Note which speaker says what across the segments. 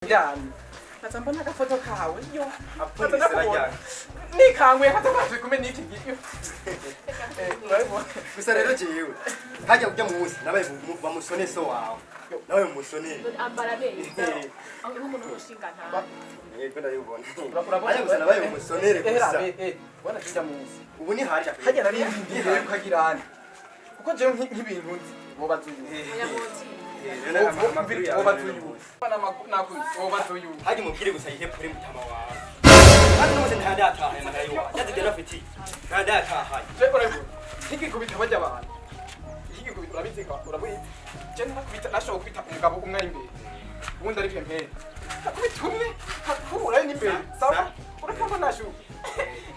Speaker 1: Yani natambona akafoto kawe yo apfundiserajya nikangwe hatabaje kumenya iki giyo
Speaker 2: gusa rero jewe hajya kujya mu munsi nabaye bamusone so wawe nawe musone
Speaker 3: ambara neza aho umuntu ushinga nta
Speaker 2: yego ndayubona hajya gusa nabaye umusonere gusa
Speaker 1: bwana kijya mu munsi
Speaker 2: ubu ni hajya
Speaker 1: nari ndiye ukagirana kuko je nk'ibintu nzi bobazuye
Speaker 2: Haji mubwire gusa yihe kuri mutama wawe. Hadi no mutenda ndataha mana yiwa. Yadugera fiti. Ndataha.
Speaker 1: Hiki kubita bajya abantu. Hiki kubita urabizika urabwita. Je nakubita nasho kubita umugabo umwe ari imbere. Ubundi ari pempe. Kubita umwe hakura ni imbere. Sawa? Urakamba nasho.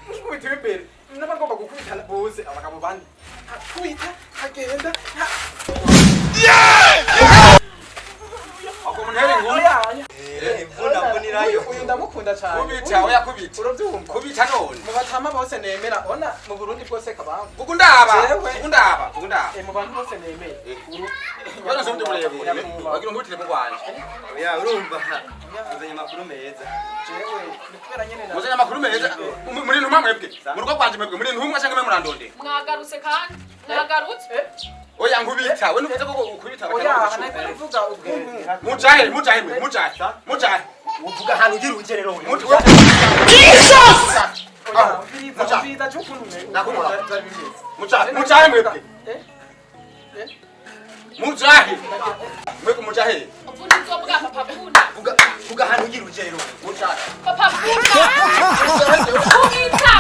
Speaker 1: Hiki kubita imbere. Nabagomba gukubita bose abagabo bandi. Kubita hagenda. Uyu ndamukunda cyane.
Speaker 4: Kubita oya kubita.
Speaker 1: Urabyumva?
Speaker 4: Kubita none.
Speaker 1: Mu batama bose nemera. Ona mu Burundi bwose kabanga.
Speaker 4: Ukundaba.
Speaker 1: Mu bantu bose nemera.
Speaker 4: Bana somde murebe. Wagira ngubitire mu kwanje.
Speaker 2: Oya urumva. Uzanye makuru meza.
Speaker 1: Jewe nikubera nyene na.
Speaker 4: Muzanye makuru meza. Muri ntumwa mwebwe. Mu rugo kwanje mwebwe. Muri ntumwa cyangwa mwe murandonde.
Speaker 3: mwagarutse kandi mwagarutse
Speaker 4: Oya ngubita. We nuvuze ko ukubita
Speaker 1: Oya navuga ubwenge.
Speaker 4: Mujahe.
Speaker 2: Uvuga hano ugira ugerero we.
Speaker 1: Vida cyukuntu ne.
Speaker 4: Mujahe mwebwe. Mujahe. Mwebwe mujahe.
Speaker 3: uvuga inzoga papa punda
Speaker 2: Vuga hano ugira ugerero we.
Speaker 4: Mujahe.
Speaker 3: papa punda kubita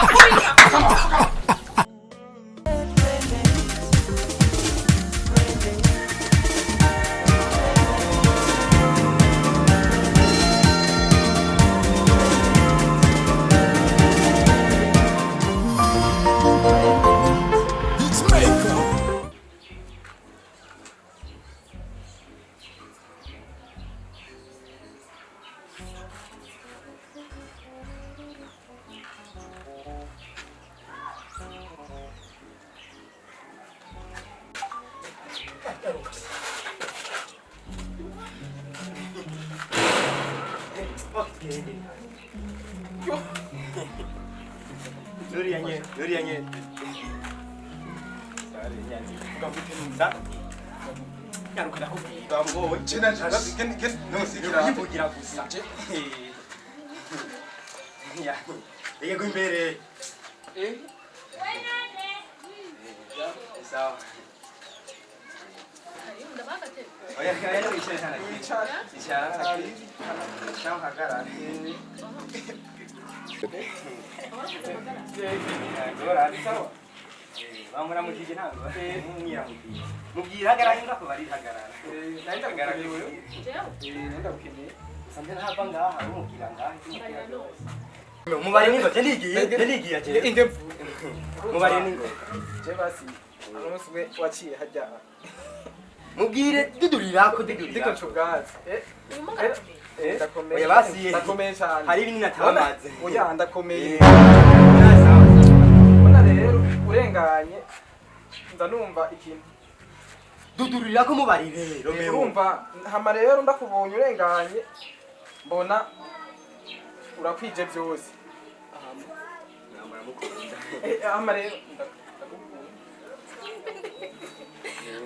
Speaker 2: Nuri yanye. Sare nyanzi. Kamutinza. Yarukana kubwiga ngo
Speaker 4: Chena no sigira.
Speaker 2: yivugira gusa. Ya. Yego imbere. Sawa. Oya kaya wicaye sana. Icara. Cyangwa hagarara. Agora sawa. Vamos mujije ntabwo. Mubwira hagarara ngako bari hagarara.
Speaker 1: Naenda kugaragara wewe. Naenda ukine.
Speaker 2: Sanje ntava ngaha umubwira ngaha. Mubari ningo ndigiye aje.
Speaker 1: Inde mvu.
Speaker 2: Mubari ningo.
Speaker 1: Je basi. Amuswe waciye hajya.
Speaker 2: Mubwire dudurira
Speaker 1: Ndiko chugazi. Ndakomeye.
Speaker 2: Oya basi.
Speaker 1: Ndakomeye cyane.
Speaker 2: Hari ibintu natamaze.
Speaker 1: Oya ndakomeye. Bona rero urenganye ndanumva ikintu.
Speaker 2: Dudurira ko mubari rero.
Speaker 1: Urumva hama rero ndakubonye urenganye mbona urakwije byose. Hama rero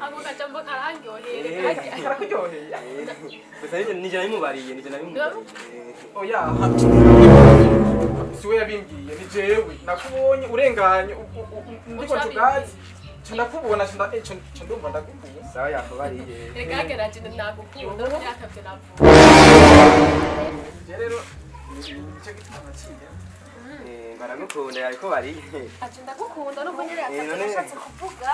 Speaker 3: ako kajambo karangyohera
Speaker 1: karakuryoheye.
Speaker 2: Gusa nije nabimubariye.
Speaker 1: Oya siwe yabimbwiye ni jewe nakubonye urenganye ndiko chugazi ndakubona ndumva ndakumbuye.
Speaker 2: Sawa yakubariye.
Speaker 3: reka geraje nagukunda yakavye navuga
Speaker 1: rero nicyo gituma kiye
Speaker 2: Baramukunda yariko bariye.
Speaker 3: ati ndagukunda nubwo nyere yatashatse kuvuga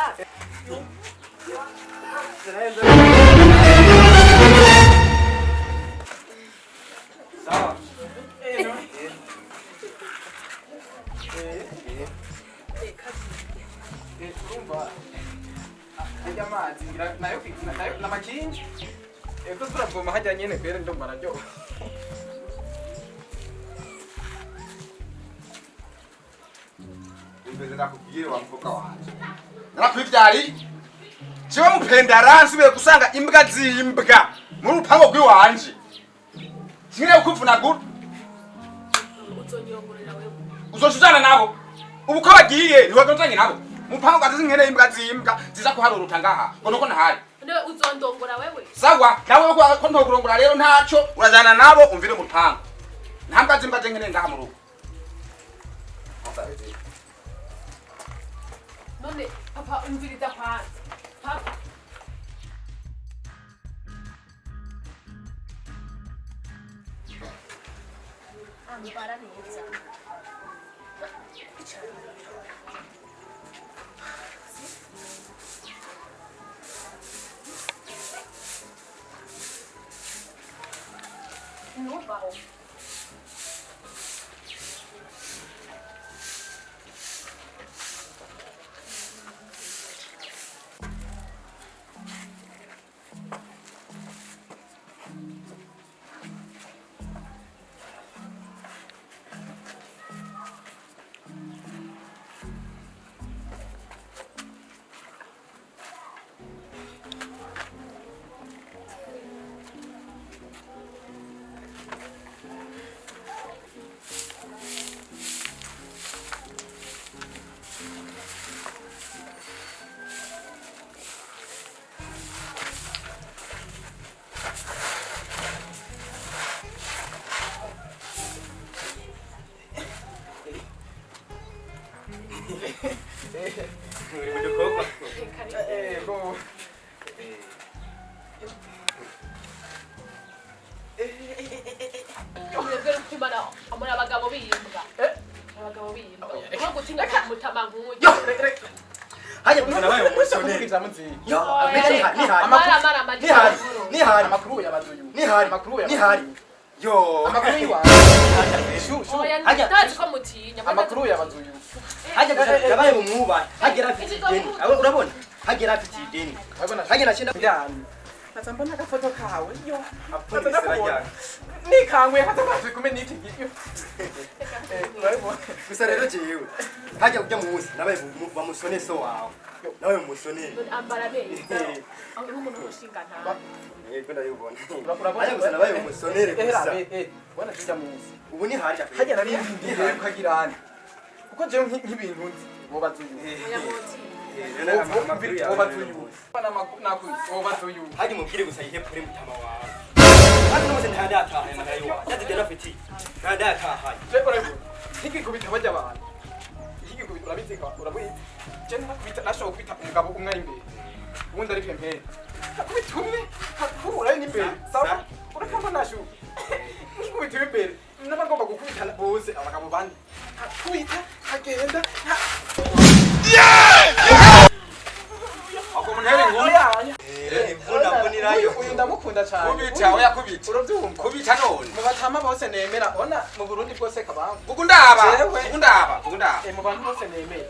Speaker 1: sawa urumva ajya amazi nayo n'amakinji eko turavoma hajya nyene kwere ndumva naryo
Speaker 4: Imbeze nakubwire wa mvuka wanje. Narakwivyari. Jewe Mupendaraha nsubiye gusanga imbwa zimbwa mu rupango rw'iwanje. Singire ukupfuna guru.
Speaker 3: Uzonyongorera wewe.
Speaker 4: Uzoshuzana nabo. Ubu ko bagiye niwe gotanye nabo. Mupanga gazi nkene imbwa zimbwa ziza kuharura ngaha. Ngo nuko ntahari.
Speaker 3: None uzondongora wewe.
Speaker 4: Sawa, nawe ko ntogurongora rero ntaco urazana nabo umvire mupanga. Ntambwa zimbwa nkene ngaha mu rugo.
Speaker 3: None papa umviriza kwanza. Papa. Ambara neza. Nubaho.
Speaker 2: umukobwa
Speaker 1: Go.
Speaker 3: Mwebwe ukimana amara abagabo biyimbwa. Abagabo biyimbwa. Nko gutinda kumutama nk'uyu.
Speaker 2: haje kuzana bayo umusone
Speaker 1: Kubiza muzi.
Speaker 2: yo ni hari
Speaker 3: Mara
Speaker 1: Amakuru yabazuyu.
Speaker 2: ni hari yo
Speaker 1: Amakuru yiwa.
Speaker 3: Oya ndazi ko mutinya.
Speaker 1: Amakuru yabazuyu.
Speaker 2: haje kuzana bayo umwuba hagera afite ideni urabona hagera afite ideni hagera cyenda
Speaker 1: Ndani. Natamba nagafoto kawe. Yo.
Speaker 2: apfunisira cyane
Speaker 1: Nikangwe hatabaje kume niki giyo.
Speaker 2: gusa rero jewe hajya kujya mu munsi nabaye bamusone so wawe nawe musone
Speaker 3: ambara neza. Aho umuntu ushinga nta.
Speaker 2: yego ndayibona
Speaker 1: Urabona
Speaker 2: hajya gusa nabaye umusonere gusa
Speaker 1: Bwana tujya munsi.
Speaker 2: ubu ni haje
Speaker 1: Hajya nari ndiye ukagirana. Kuko je nk'ibintu nzi bobazuyu.
Speaker 3: Oya moti.
Speaker 2: haje mubwire gusa yihepfure mutama wawe hadi no ntanda ataha mana yiwa yadde rafiti ntanda ataha
Speaker 1: Kubita bajya abantu. Kubita urabizika urabwita. Je nakubita nashoboye kubita umugabo umwe ari imbere. Ubundi ari pempe. Kubita umwe hakura ni imbere. Sawa? Urakamba nashu. Kubita imbere. Nabagomba gukubita bose abagabo bandi. Kubita hagenda.
Speaker 4: Ako munhere ngumya.
Speaker 1: Uyu ndamukunda cyane.
Speaker 4: Kubita oya kubita.
Speaker 1: Urabyumva?
Speaker 4: Kubita none.
Speaker 1: Mu batama bose nemera. Ona mu Burundi bwose kabanga.
Speaker 4: Bugundaba.
Speaker 1: Mu bantu bose nemera.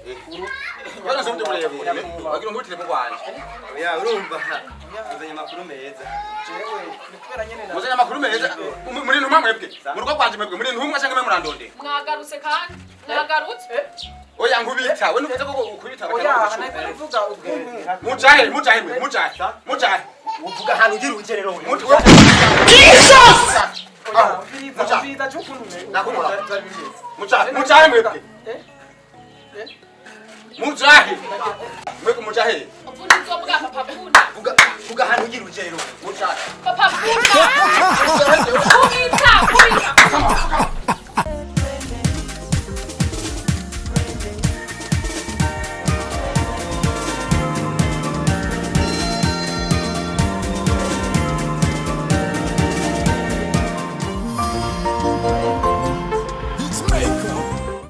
Speaker 4: Bana somje murebe. Wagira ngubitire mu kwanje.
Speaker 2: ya urumva uzanye makuru meza
Speaker 1: Jewe nikubera nyene na.
Speaker 4: Muzanya makuru meza. Muri ntumwa mwebwe. Mu rugo kwanje mwebwe. Muri ntumwa cyangwa murandonde.
Speaker 3: Mwagarutse kandi. Mwagarutse.
Speaker 4: Oya ngubita. We nuvuze ko ukubita
Speaker 1: Oya navuga ubwenge.
Speaker 4: Mujahe.
Speaker 2: uvuga hano ugira ugerero we
Speaker 1: Mviza cyukuntu.
Speaker 4: Mujahe mwebwe. Mujahe. Mwebwe mujahe.
Speaker 3: Uvuga nzomuga papa bunda.
Speaker 2: vuga hano ugira ugerero
Speaker 4: Mujahe.
Speaker 3: Papa bunda. Kubita.